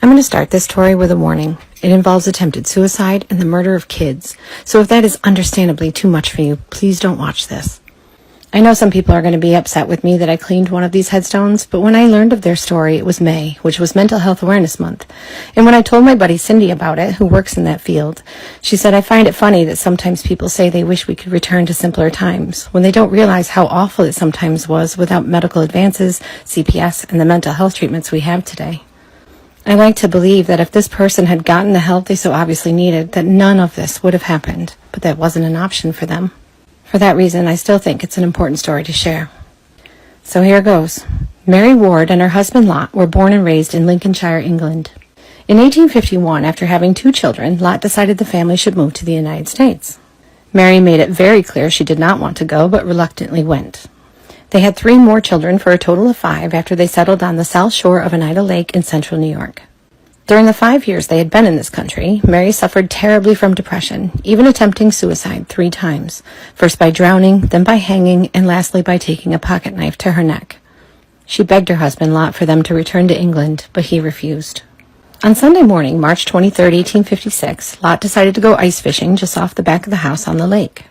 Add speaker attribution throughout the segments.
Speaker 1: I'm going to start this story with a warning. It involves attempted suicide and the murder of kids, so if that is understandably too much for you, please don't watch this. I know some people are going to be upset with me that I cleaned one of these headstones, but when I learned of their story, it was May, which was Mental Health Awareness Month. And when I told my buddy Cindy about it, who works in that field, she said, I find it funny that sometimes people say they wish we could return to simpler times, when they don't realize how awful it sometimes was without medical advances, CPS, and the mental health treatments we have today. I like to believe that if this person had gotten the help they so obviously needed, that none of this would have happened, but that wasn't an option for them. For that reason, I still think it's an important story to share. So here goes. Mary Ward and her husband Lot were born and raised in Lincolnshire, England. In 1851, after having 2 children, Lot decided the family should move to the United States. Mary made it very clear she did not want to go, but reluctantly went. They had 3 more children for a total of 5 after they settled on the south shore of Oneida Lake in central New York. During the 5 years they had been in this country, Mary suffered terribly from depression, even attempting suicide 3 times, first by drowning, then by hanging, and lastly by taking a pocket knife to her neck. She begged her husband Lot for them to return to England, but he refused. On Sunday morning, March 23, 1856, Lot decided to go ice fishing just off the back of the house on the lake.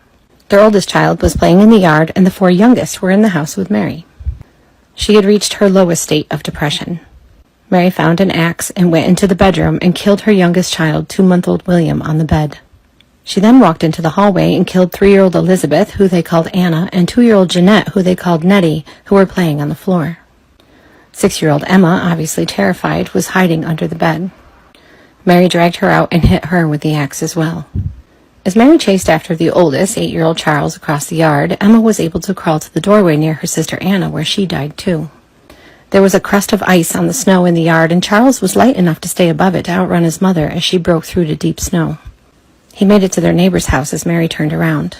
Speaker 1: Their oldest child was playing in the yard, and the 4 youngest were in the house with Mary. She had reached her lowest state of depression. Mary found an axe and went into the bedroom and killed her youngest child, 2-month-old William, on the bed. She then walked into the hallway and killed 3-year-old Elizabeth, who they called Anna, and 2-year-old Jeanette, who they called Nettie, who were playing on the floor. 6-year-old Emma, obviously terrified, was hiding under the bed. Mary dragged her out and hit her with the axe as well. As Mary chased after the oldest, 8-year-old Charles, across the yard, Emma was able to crawl to the doorway near her sister Anna, where she died too. There was a crust of ice on the snow in the yard, and Charles was light enough to stay above it to outrun his mother as she broke through to deep snow. He made it to their neighbor's house as Mary turned around.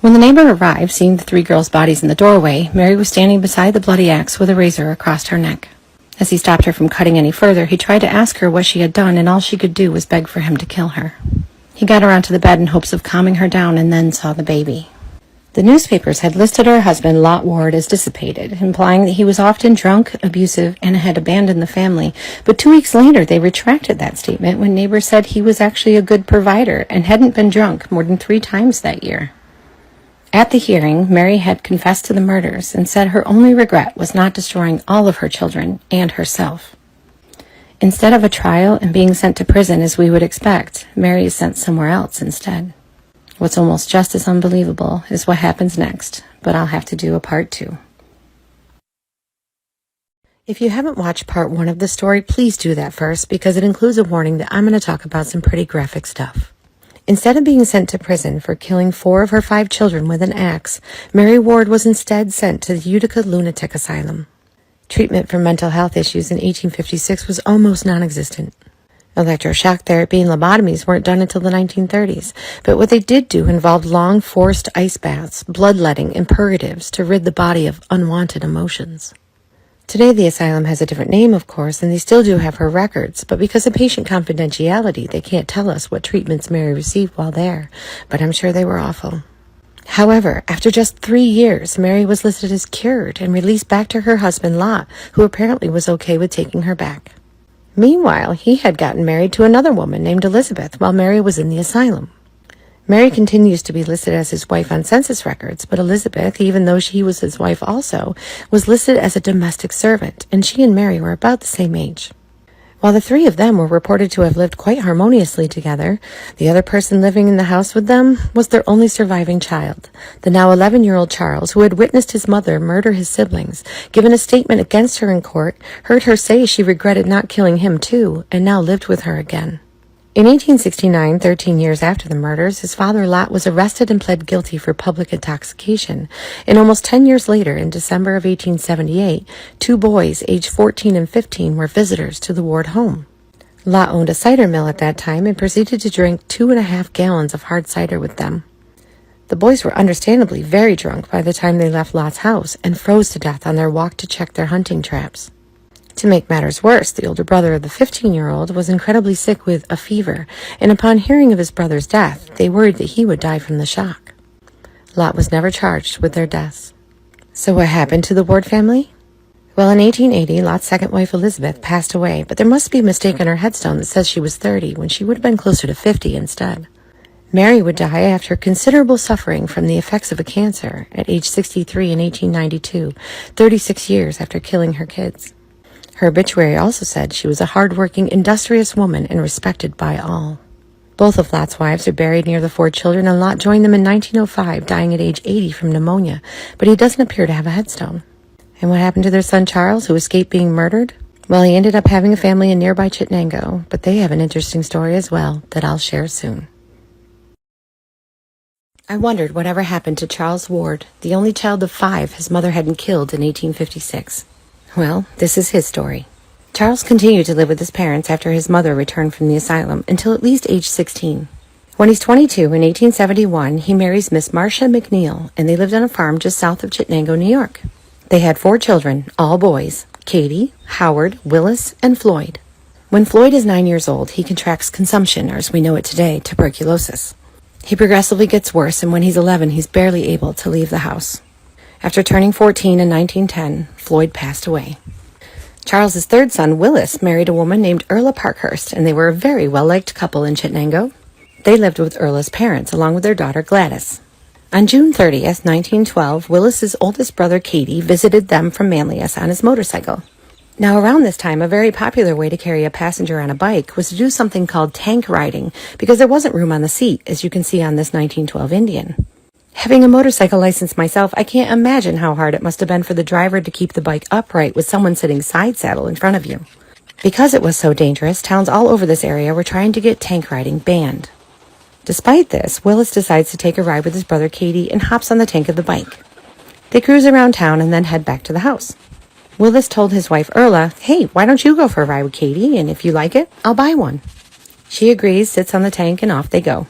Speaker 1: When the neighbor arrived, seeing the 3 girls' bodies in the doorway, Mary was standing beside the bloody axe with a razor across her neck. As he stopped her from cutting any further, he tried to ask her what she had done, and all she could do was beg for him to kill her. He got her onto the bed in hopes of calming her down and then saw the baby. The newspapers had listed her husband, Lot Ward, as dissipated, implying that he was often drunk, abusive, and had abandoned the family. But 2 weeks later, they retracted that statement when neighbors said he was actually a good provider and hadn't been drunk more than 3 times that year. At the hearing, Mary had confessed to the murders and said her only regret was not destroying all of her children and herself. Instead of a trial and being sent to prison as we would expect, Mary is sent somewhere else instead. What's almost just as unbelievable is what happens next, but I'll have to do a part 2. If you haven't watched part 1 of the story, please do that first, because it includes a warning that I'm going to talk about some pretty graphic stuff. Instead of being sent to prison for killing 4 of her 5 children with an axe, Mary Ward was instead sent to the Utica Lunatic Asylum. Treatment for mental health issues in 1856 was almost non-existent. Electroshock therapy and lobotomies weren't done until the 1930s, but what they did do involved long forced ice baths, bloodletting, and purgatives to rid the body of unwanted emotions. Today the asylum has a different name, of course, and they still do have her records, but because of patient confidentiality, they can't tell us what treatments Mary received while there, but I'm sure they were awful. However, after just 3 years, Mary was listed as cured and released back to her husband Lot, who apparently was okay with taking her back. Meanwhile, he had gotten married to another woman named Elizabeth while Mary was in the asylum. Mary continues to be listed as his wife on census records, but Elizabeth, even though she was his wife also, was listed as a domestic servant, and she and Mary were about the same age. While the 3 of them were reported to have lived quite harmoniously together, the other person living in the house with them was their only surviving child, the now 11-year-old Charles, who had witnessed his mother murder his siblings, given a statement against her in court, heard her say she regretted not killing him too, and now lived with her again. In 1869, 13 years after the murders, his father Lot was arrested and pled guilty for public intoxication, and almost 10 years later, in December of 1878, 2 boys, aged 14 and 15, were visitors to the Ward home. Lot owned a cider mill at that time and proceeded to drink 2.5 gallons of hard cider with them. The boys were understandably very drunk by the time they left Lot's house and froze to death on their walk to check their hunting traps. To make matters worse, the older brother of the 15-year-old was incredibly sick with a fever, and upon hearing of his brother's death, they worried that he would die from the shock. Lot was never charged with their deaths. So what happened to the Ward family? Well, in 1880, Lot's second wife Elizabeth passed away, but there must be a mistake on her headstone that says she was 30 when she would have been closer to 50 instead. Mary would die after considerable suffering from the effects of a cancer at age 63 in 1892, 36 years after killing her kids. Her obituary also said she was a hard-working, industrious woman and respected by all. Both of Lot's wives are buried near the 4 children, and Lot joined them in 1905, dying at age 80 from pneumonia, but he doesn't appear to have a headstone. And what happened to their son Charles, who escaped being murdered? Well, he ended up having a family in nearby Chittenango, but they have an interesting story as well that I'll share soon. I wondered whatever happened to Charles Ward, the only child of 5 his mother hadn't killed in 1856. Well, this is his story. Charles continued to live with his parents after his mother returned from the asylum until at least age 16. When he's 22, in 1871, he marries Miss Marcia McNeil, and they lived on a farm just south of Chittenango, New York. They had 4 children, all boys: Katie, Howard, Willis, and Floyd. When Floyd is 9 years old, he contracts consumption, or as we know it today, tuberculosis. He progressively gets worse, and when he's 11, he's barely able to leave the house. After turning 14 in 1910, Floyd passed away. Charles's 3rd son, Willis, married a woman named Erla Parkhurst, and they were a very well-liked couple in Chittenango. They lived with Erla's parents, along with their daughter Gladys. On June 30th, 1912, Willis's oldest brother, Katie, visited them from Manlius on his motorcycle. Now, around this time, a very popular way to carry a passenger on a bike was to do something called tank riding, because there wasn't room on the seat, as you can see on this 1912 Indian. Having a motorcycle license myself, I can't imagine how hard it must have been for the driver to keep the bike upright with someone sitting side saddle in front of you. Because it was so dangerous, towns all over this area were trying to get tank riding banned. Despite this, Willis decides to take a ride with his brother Katie and hops on the tank of the bike. They cruise around town and then head back to the house. Willis told his wife Erla, "Hey, why don't you go for a ride with Katie, and if you like it, I'll buy one." She agrees, sits on the tank, and off they go.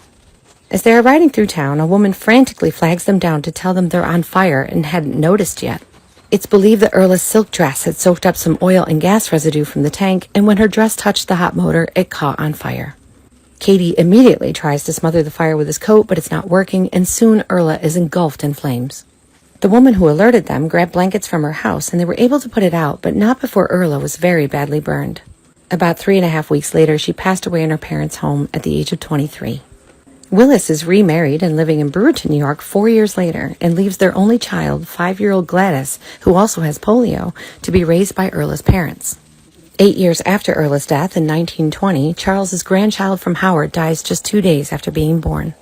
Speaker 1: As they are riding through town, a woman frantically flags them down to tell them they're on fire and hadn't noticed yet. It's believed that Erla's silk dress had soaked up some oil and gas residue from the tank, and when her dress touched the hot motor, it caught on fire. Katie immediately tries to smother the fire with his coat, but it's not working, and soon Erla is engulfed in flames. The woman who alerted them grabbed blankets from her house, and they were able to put it out, but not before Erla was very badly burned. About 3.5 weeks later, she passed away in her parents' home at the age of 23. Willis is remarried and living in Brewerton, New York 4 years later, and leaves their only child, 5-year-old Gladys, who also has polio, to be raised by Erla's parents. 8 years after Erla's death in 1920, Charles's grandchild from Howard dies just 2 days after being born.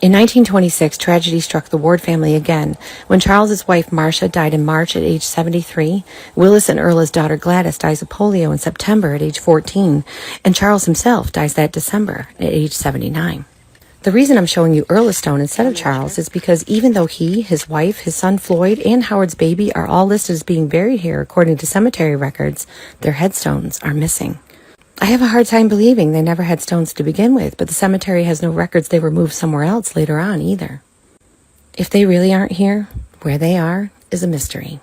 Speaker 1: In 1926, tragedy struck the Ward family again. When Charles's wife Marcia died in March at age 73, Willis and Erla's daughter Gladys dies of polio in September at age 14, and Charles himself dies that December at age 79. The reason I'm showing you Erla's stone instead of Charles is because even though he, his wife, his son Floyd, and Howard's baby are all listed as being buried here according to cemetery records, their headstones are missing. I have a hard time believing they never had stones to begin with, but the cemetery has no records they were moved somewhere else later on either. If they really aren't here, where they are is a mystery.